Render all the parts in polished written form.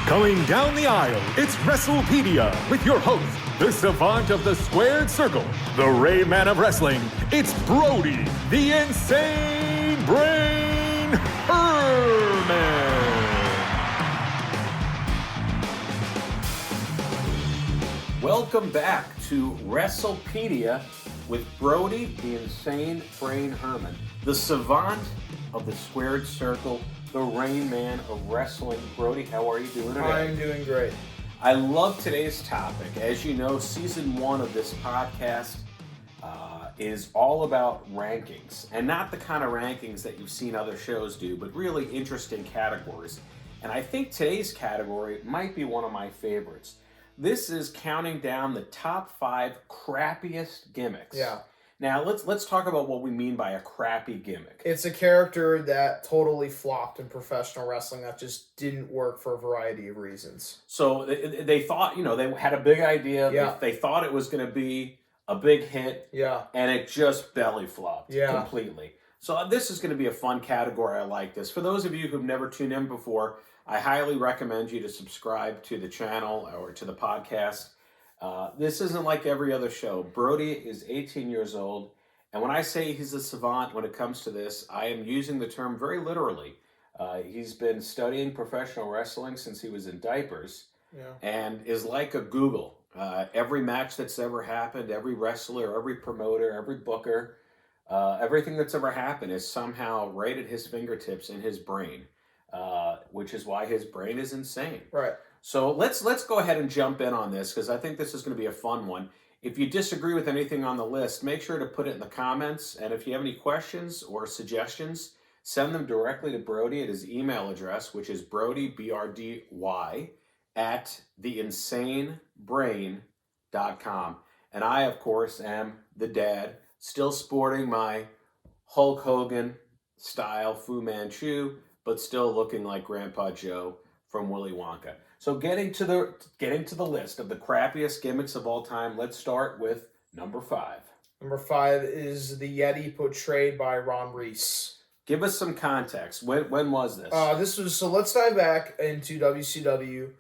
Going down the aisle, it's WrestlePedia with your host, the savant of the squared circle, the Rayman of wrestling. It's Brody, the insane brain Herman. Welcome back to WrestlePedia with Brody, the insane brain Herman, the savant of the squared circle, the Rain Man of wrestling. Brody, how are you doing today? I'm doing great. I love today's topic. As you know, season 1 of this podcast is all about rankings, and not the kind of rankings that you've seen other shows do, but really interesting categories. And I think today's category might be one of my favorites. This is counting down the top 5 crappiest gimmicks. Yeah. Now, let's talk about what we mean by a crappy gimmick. It's a character that totally flopped in professional wrestling that just didn't work for a variety of reasons. So they thought, they had a big idea. Yeah. They thought it was going to be a big hit. Yeah. And it just belly flopped completely. So this is going to be a fun category. I like this. For those of you who've never tuned in before, I highly recommend you to subscribe to the channel or to the podcast. This isn't like every other show. Brody is 18 years old, and when I say he's a savant when it comes to this, I am using the term very literally. He's been studying professional wrestling since he was in diapers, and is like a Google. Every match that's ever happened, every wrestler, every promoter, every booker, everything that's ever happened is somehow right at his fingertips in his brain, which is why his brain is insane. Right. So let's go ahead and jump in on this, because I think this is going to be a fun one. If you disagree with anything on the list, make sure to put it in the comments. And if you have any questions or suggestions, send them directly to Brody at his email address, which is Brody, BRDY, at theinsanebrain.com. And I, of course, am the dad, still sporting my Hulk Hogan style Fu Manchu, but still looking like Grandpa Joe from Willy Wonka. So getting to the list of the crappiest gimmicks of all time, let's start with number 5. Number 5 is the Yeti portrayed by Ron Reis. Give us some context. When was this? Let's dive back into WCW.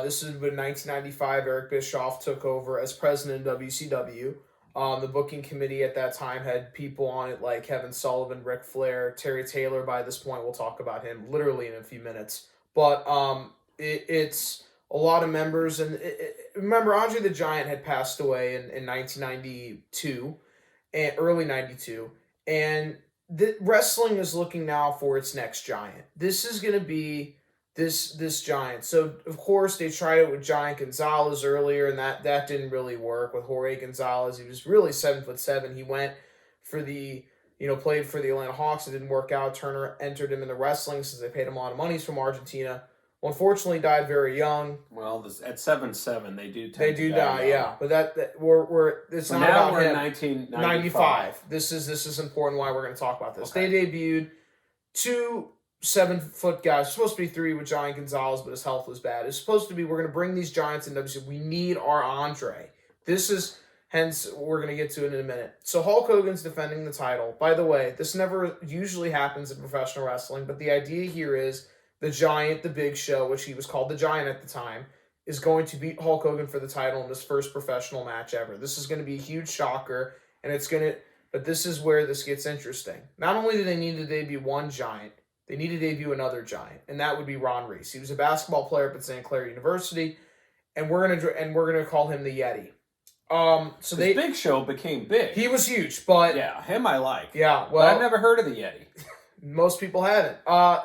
This was when 1995 Eric Bischoff took over as president of WCW. The booking committee at that time had people on it like Kevin Sullivan, Ric Flair, Terry Taylor. By this point, we'll talk about him literally in a few minutes. But it's a lot of members. And remember, Andre the Giant had passed away in 1992, and early 92. And wrestling is looking now for its next giant. This is going to be this giant. So, of course, they tried it with Giant Gonzalez earlier, and that didn't really work with Jorge Gonzalez. He was really 7'7". He went for played for the Atlanta Hawks. It didn't work out. Turner entered him in the wrestling since they paid him a lot of money. He's from Argentina. Well, unfortunately, died very young. Well, at 7'7", they do die. Yeah, but it's so not now about we're him. in 1995. This is important. Why we're going to talk about this. Okay. They debuted 2 7-foot guys. It's supposed to be 3 with Giant Gonzalez, but his health was bad. It's supposed to be we're going to bring these giants in WCW. We need our Andre. Hence, we're going to get to it in a minute. So Hulk Hogan's defending the title. By the way, this never usually happens in professional wrestling, but the idea here is the Giant, the Big Show, which he was called the Giant at the time, is going to beat Hulk Hogan for the title in his first professional match ever. This is going to be a huge shocker, but this is where this gets interesting. Not only do they need to debut one Giant, they need to debut another Giant, and that would be Ron Reis. He was a basketball player up at St. Clair University, and we're gonna call him the Yeti. Big Show became big. He was huge, but him I like. Yeah, well, I've never heard of the Yeti. Most people haven't.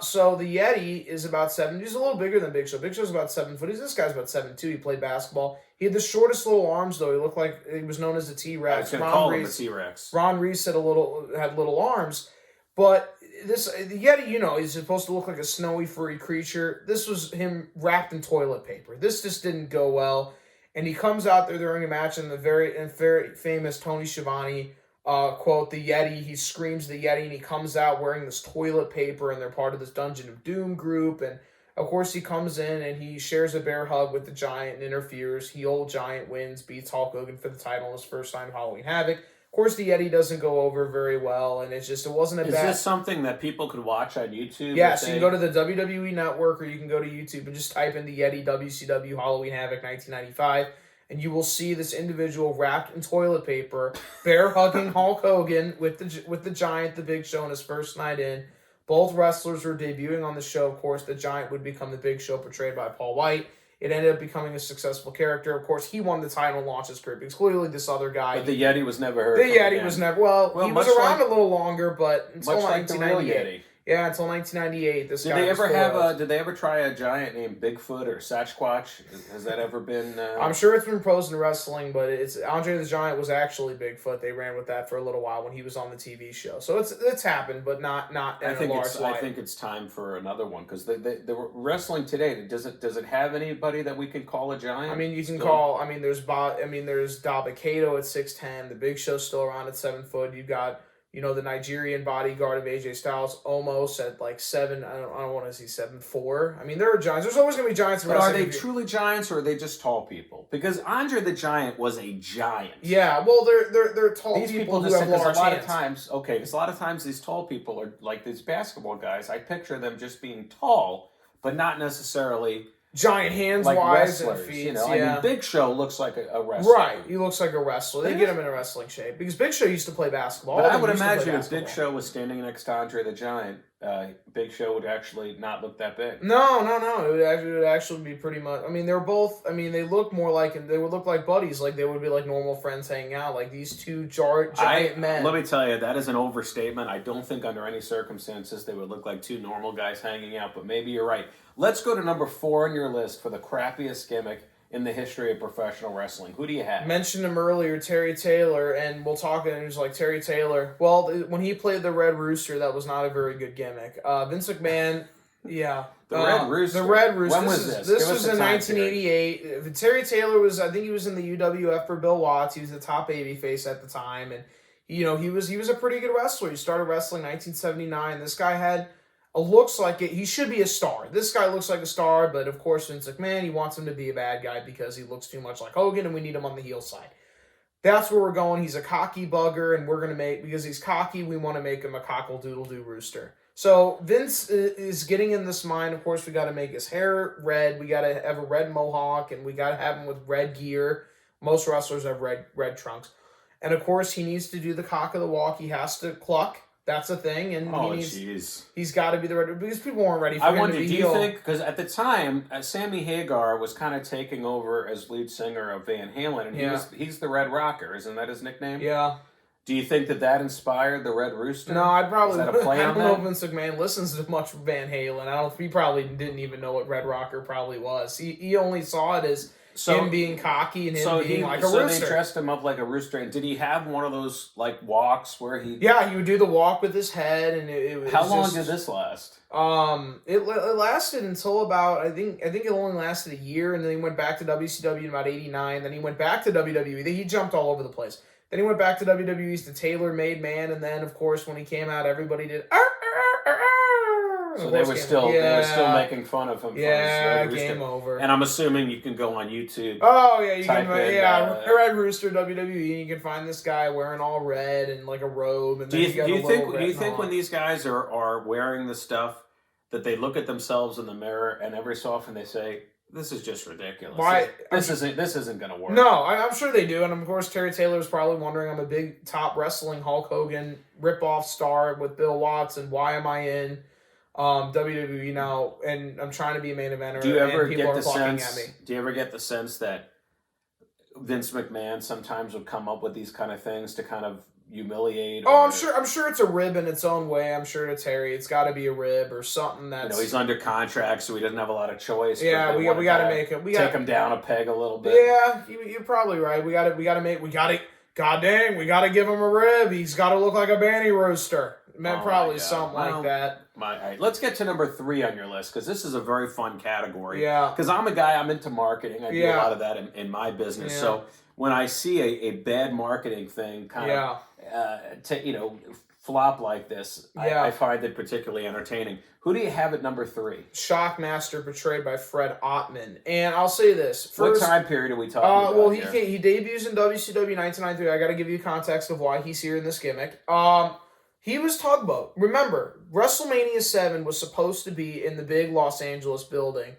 So the Yeti is about 7. He's a little bigger than Big Show. Big Show's about 7 foot. This guy's about 7'2". He played basketball. He had the shortest little arms, though. He looked like he was known as the T-Rex. I was going to call him the T-Rex. Ron Reis had little arms, but the Yeti, he's supposed to look like a snowy, furry creature. This was him wrapped in toilet paper. This just didn't go well, and he comes out there during a match in the very famous Tony Schiavone quote, the Yeti. He screams the Yeti, and he comes out wearing this toilet paper, and they're part of this Dungeon of Doom group. And of course, he comes in and he shares a bear hug with the Giant and interferes. Old Giant wins, beats Hulk Hogan for the title in his first time Halloween Havoc. Of course, the Yeti doesn't go over very well, and it wasn't a bad... Is this something that people could watch on YouTube? Yeah, so you can go to the WWE Network, or you can go to YouTube and just type in the Yeti WCW Halloween Havoc 1995, and you will see this individual wrapped in toilet paper, bear-hugging Hulk Hogan with the Giant, the Big Show, on his first night in. Both wrestlers were debuting on the show. Of course, the Giant would become the Big Show, portrayed by Paul White. It ended up becoming a successful character. Of course, he won the title and launched his career because clearly this other guy... But the Yeti was never heard The Yeti was never... Well, he was around a little longer, but until much like the real 1998. Yeti. Yeah, until 1998. This Did guy they was ever still have alive. Did they ever try a giant named Bigfoot or Sasquatch? Has that ever been? I'm sure it's been pros in wrestling, but it's Andre the Giant was actually Bigfoot. They ran with that for a little while when he was on the TV show. So it's happened, but not in a large light. I think it's time for another one because the wrestling today. Does it have anybody that we can call a giant? I mean, you can call. I mean, there's Dabba-Kato at 6'10". The Big Show's still around at 7 foot. You got. The Nigerian bodyguard of AJ Styles, almost at like 7. I don't want to see 7'4". I mean, there are giants. There's always going to be giants in wrestling. But are they truly giants or are they just tall people? Because Andre the Giant was a giant. Yeah, well, they're tall these people who just, have large a lot hands. of times, because a lot of times these tall people are like these basketball guys. I picture them just being tall, but not necessarily giant hands like wise and wrestlers. feet. I mean, Big Show looks like a wrestler. Right, he looks like a wrestler. They get him in a wrestling shape because Big Show used to play basketball. But I would imagine if Big Show was standing next to Andre the Giant, Big Show would actually not look that big. No. It would actually be pretty much. I mean, they're both. I mean, they look more like they would look like buddies. Like they would be like normal friends hanging out. Like these two giant men. Let me tell you, that is an overstatement. I don't think under any circumstances they would look like two normal guys hanging out. But maybe you're right. Let's go to number 4 on your list for the crappiest gimmick in the history of professional wrestling. Who do you have? Mentioned him earlier, Terry Taylor, and we'll talk. And he was like Terry Taylor. Well, when he played the Red Rooster, that was not a very good gimmick. Vince McMahon, yeah. The Red Rooster. The Red Rooster. When was this? This was in 1988. Terry Taylor was, I think he was in the UWF for Bill Watts. He was the top babyface at the time, and he was a pretty good wrestler. He started wrestling in 1979. This guy had. Looks like it. He should be a star. This guy looks like a star, but of course Vince McMahon, he wants him to be a bad guy because he looks too much like Hogan, and we need him on the heel side. That's where we're going. He's a cocky bugger, and we're going to because he's cocky, we want to make him a cockle-doodle-doo rooster. So Vince is getting in this mind. Of course, we got to make his hair red. We got to have a red mohawk, and we got to have him with red gear. Most wrestlers have red trunks. And of course, he needs to do the cock of the walk. He has to cluck. That's a thing, and he's got to be the red because people weren't ready for him to be heel. Do you think, because at the time, Sammy Hagar was kind of taking over as lead singer of Van Halen, and he's the Red Rocker, isn't that his nickname? Yeah. Do you think that inspired the Red Rooster? No, I'd probably. Is that a play I on don't know if that? Vince McMahon listens to much Van Halen. He probably didn't even know what Red Rocker probably was. He only saw it as him being cocky and him being like a rooster. So they dressed him up like a rooster. And did he have one of those like walks where he? Yeah, he would do the walk with his head, and it was. How long did this last? It lasted until about I think it only lasted a year, and then he went back to WCW in about '89. Then he went back to WWE. He jumped all over the place. Then he went back to WWE's The Tailor-Made Man, and then of course when he came out, everybody did. So they were still making fun of him. Yeah, for his Red game Rooster. over. And I'm assuming you can go on YouTube. Oh yeah, you can. in, Red Rooster WWE, and you can find this guy wearing all red and like a robe. And do you think when these guys are wearing the stuff that they look at themselves in the mirror and every so often they say, "This is just ridiculous. Why this isn't going to work." No, I'm sure they do, and of course Terry Taylor is probably wondering, I'm a big top wrestling Hulk Hogan ripoff star with Bill Watts, and why am I in WWE now? And I'm trying to be a main eventer. Do you ever and people get are the talking sense? at me. Do you ever get the sense that Vince McMahon sometimes would come up with these kind of things to kind of humiliate? Oh, I'm sure it's a rib in its own way. I'm sure to Terry, it's got to be a rib or something that's. He's under contract, so he doesn't have a lot of choice. Yeah, we got to make him. Take him down a peg a little bit. Yeah, you're probably right. We got to. God dang, we got to give him a rib. He's got to look like a banty rooster. Probably something like that. Let's get to number 3 on your list, because this is a very fun category. Yeah. Because I'm a guy, I'm into marketing. I do a lot of that in my business. Yeah. So when I see a bad marketing thing flop like this, Yeah. I find it particularly entertaining. Who do you have at number 3? Shockmaster, portrayed by Fred Ottman. And I'll say this. First, what time period are we talking about well, here? he debuts in WCW 1993. I got to give you context of why he's here in this gimmick. He was Tugboat. Remember, WrestleMania 7 was supposed to be in the big Los Angeles building.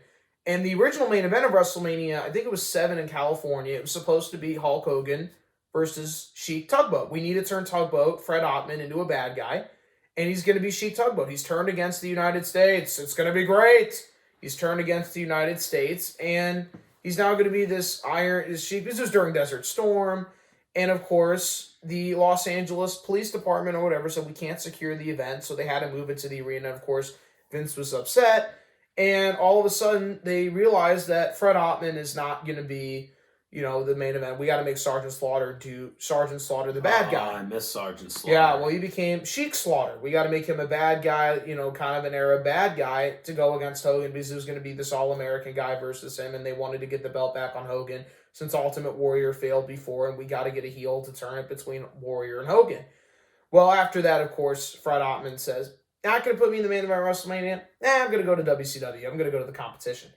And the original main event of WrestleMania, I think it was 7 in California. It was supposed to be Hulk Hogan versus Sheik Tugboat. We need to turn Tugboat, Fred Ottman, into a bad guy. And he's going to be Sheik Tugboat. He's turned against the United States. It's going to be great. He's turned against the United States. And he's now going to be this Sheik. This was during Desert Storm. And, of course, the Los Angeles Police Department or whatever said we can't secure the event. So they had to move it to the arena. Of course, Vince was upset. And all of a sudden, they realized that Fred Ottman is not going to be, the main event. We got to make Sergeant Slaughter the bad guy. I miss Sergeant Slaughter. Yeah, well, he became Sheik Slaughter. We got to make him a bad guy, kind of an era bad guy to go against Hogan because it was going to be this All-American guy versus him, and they wanted to get the belt back on Hogan since Ultimate Warrior failed before, and we got to get a heel to turn it between Warrior and Hogan. Well, after that, of course, Fred Ottman says, not going to put me in the main event of WrestleMania. I'm going to go to WCW. I'm going to go to the competition.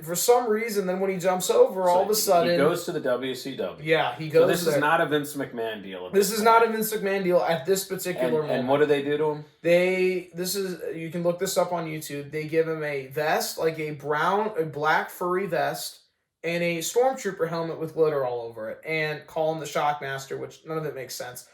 For some reason, then when he jumps over, all of a sudden... He goes to the WCW. Yeah, he goes So this there. is not a Vince McMahon deal. This is not a Vince McMahon deal at this particular moment. And what do they do to him? You can look this up on YouTube. They give him a vest, like a black furry vest, and a Stormtrooper helmet with glitter all over it, and call him the Shockmaster, which none of it makes sense.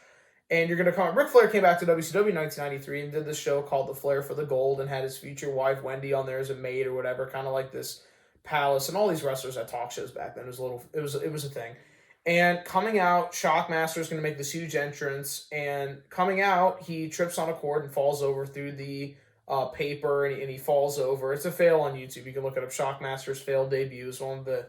And you're going to call him... Ric Flair came back to WCW in 1993 and did this show called The Flair for the Gold and had his future wife, Wendy, on there as a maid or whatever, kind of like this Palace, and all these wrestlers had talk shows back then. It was a thing. And coming out, Shockmaster is going to make this huge entrance, and coming out, he trips on a cord and falls over through the paper, and he falls over. It's a fail on YouTube. You can look it up. Shockmaster's failed debut is one of the...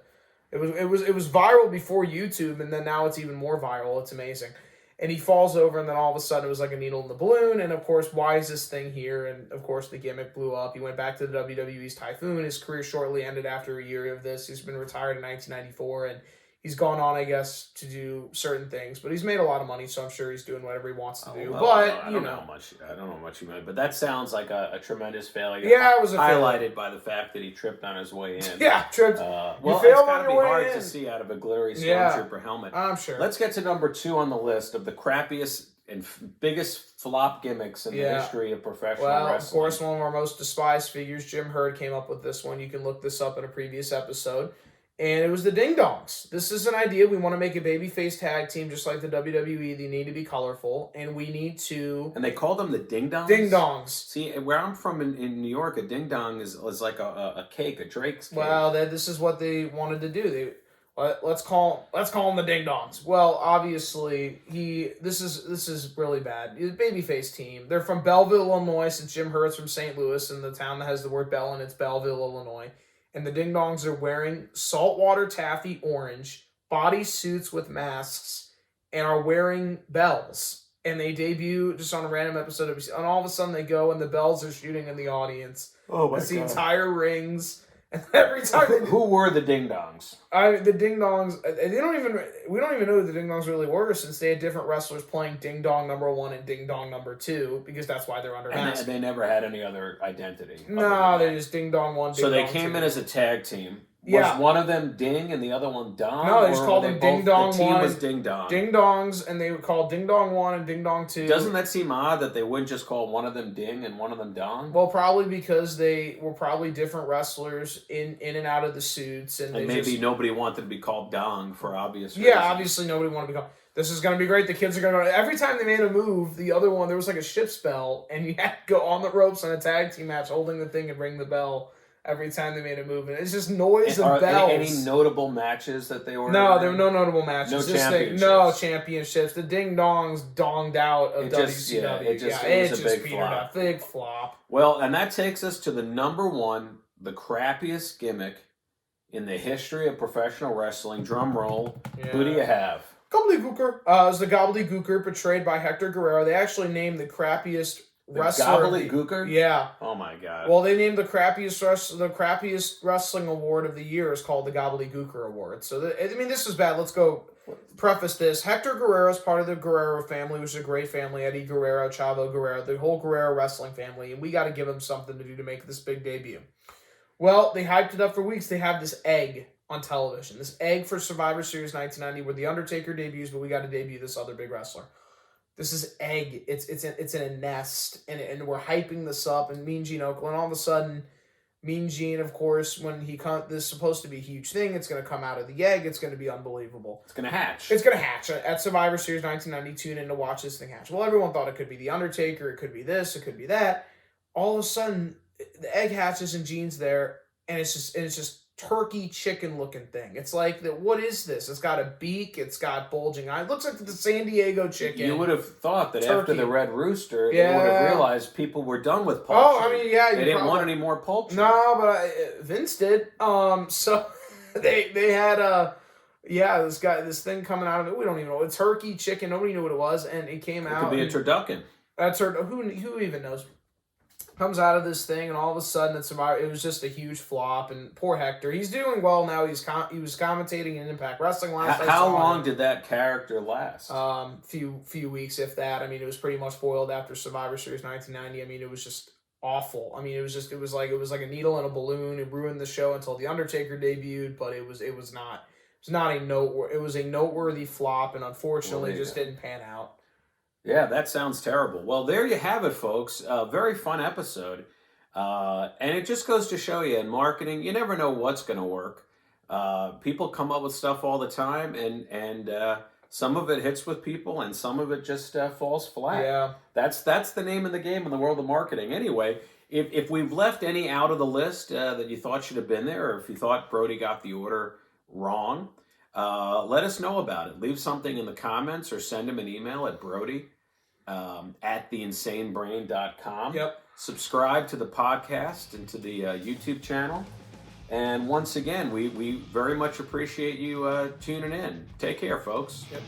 It was viral before YouTube, and then now it's even more viral. It's amazing. And he falls over, and then all of a sudden it was like a needle in the balloon. And, of course, why is this thing here? And, of course, the gimmick blew up. He went back to the WWE's Typhoon. His career shortly ended after a year of this. He's been retired in 1994, and he's gone on, I guess, to do certain things. But he's made a lot of money, so I'm sure he's doing whatever he wants to do. Well, but, I don't know how much he made. But that sounds like a tremendous failure. Yeah, it was a highlighted by the fact that he tripped on his way in. Yeah, tripped. Well, you it's failed got on to be your way hard in. to see out of a glittery Stormtrooper helmet. I'm sure. Let's get to number 2 on the list of the crappiest and biggest flop gimmicks in the history of professional wrestling. Of course, one of our most despised figures, Jim Herd, came up with this one. You can look this up in a previous episode. And it was the Ding Dongs. This is an idea. We want to make a babyface tag team just like the WWE. They need to be colorful. And we need to... And they called them the Ding Dongs? Ding Dongs. See, where I'm from in New York, a Ding Dong is like a cake, a Drake's cake. Well, this is what they wanted to do. Let's call them the Ding Dongs. Well, obviously, this is really bad. It's a babyface team. They're from Belleville, Illinois, since Jim Hurt's from St. Louis, and the town that has the word Bell in it's Belleville, Illinois. And the Ding Dongs are wearing saltwater taffy orange, body suits with masks, and are wearing bells. And they debut just on a random episode of... And all of a sudden they go and the bells are shooting in the audience. Oh my God. It's the entire rings. And every time who were the Ding Dongs? The Ding Dongs, we don't even know who the Ding Dongs really were, since they had different wrestlers playing Ding Dong number 1 and Ding Dong number 2, because that's why they're under mask. And they never had any other identity. No, they just Ding Dong 1, Ding Dong 2. So they came in as a tag team. Yeah. Was one of them Ding and the other one Dong? No, they just called them Ding Dong 1. The team was Ding Dong. Ding Dongs, and they would call Ding Dong 1 and Ding Dong 2. Doesn't that seem odd that they wouldn't just call one of them Ding and one of them Dong? Well, probably because they were probably different wrestlers in and out of the suits. And maybe nobody wanted to be called Dong for obvious reasons. Yeah, obviously nobody wanted to be called... This is going to be great. The kids are going to go... Every time they made a move, the other one, there was like a ship's bell, and you had to go on the ropes on a tag team match holding the thing and ring the bell every time they made a move. And it's just noise of bells. Any notable matches that they were No, there were no notable matches. No just championships. No championships. The Ding Dongs donged out of WCW. It was a big petered flop. out. Big flop. Well, and that takes us to the number 1, the crappiest gimmick in the history of professional wrestling. Drum roll. Yeah. Who do you have? Gobbledygooker. It was the Gobbledygooker portrayed by Hector Guerrero. They actually named the crappiest wrestler. Gobbledygooker? Yeah. Oh my god. Well, they named the crappiest wrestling award of the year is called the Gobbledygooker Award. So this is bad. Let's go preface this. Hector Guerrero is part of the Guerrero family, which is a great family. Eddie Guerrero, Chavo Guerrero, the whole Guerrero wrestling family, and we got to give them something to do to make this big debut. Well, they hyped it up for weeks. They have this egg on television. This egg for Survivor Series 1990 where The Undertaker debuts, but we got to debut this other big wrestler. This is egg. It's in a nest, and we're hyping this up, and Mean Gene Okerlund, all of a sudden, Mean Gene, of course, when this is supposed to be a huge thing, it's going to come out of the egg, it's going to be unbelievable. It's going to hatch. It's going to hatch. At Survivor Series 1990, tune in to watch this thing hatch. Well, everyone thought it could be The Undertaker, it could be this, it could be that. All of a sudden, the egg hatches and Gene's there, and it's just turkey chicken looking thing. It's like, what is this? It's got a beak, it's got bulging eyes. It looks like the San Diego chicken. You would have thought that turkey. After the Red Rooster, they would have realized people were done with poultry. Oh, I mean, yeah. They didn't want any more poultry. No, but Vince did. So they had this thing coming out of it. We don't even know. It's turkey, chicken. Nobody knew what it was, and it came out. It could be a turducken. That's who even knows? Comes out of this thing, and all of a sudden it was just a huge flop. And poor Hector, he's doing well now. He was commentating in Impact Wrestling last. How long did that character last? Few weeks, if that. I mean, it was pretty much boiled after Survivor Series 1990. I mean, it was just awful. I mean, it was like a needle in a balloon. It ruined the show until The Undertaker debuted, but it was a noteworthy flop, and unfortunately, just didn't pan out. Yeah, that sounds terrible. Well, there you have it, folks. A very fun episode. And it just goes to show you, in marketing, you never know what's going to work. People come up with stuff all the time, and some of it hits with people, and some of it just falls flat. Yeah. That's the name of the game in the world of marketing. Anyway, if we've left any out of the list that you thought should have been there, or if you thought Brody got the order wrong, let us know about it. Leave something in the comments, or send him an email at Brody at theinsanebrain.com. Yep. Subscribe to the podcast and to the YouTube channel. And once again, we very much appreciate you tuning in. Take care, folks. Yep.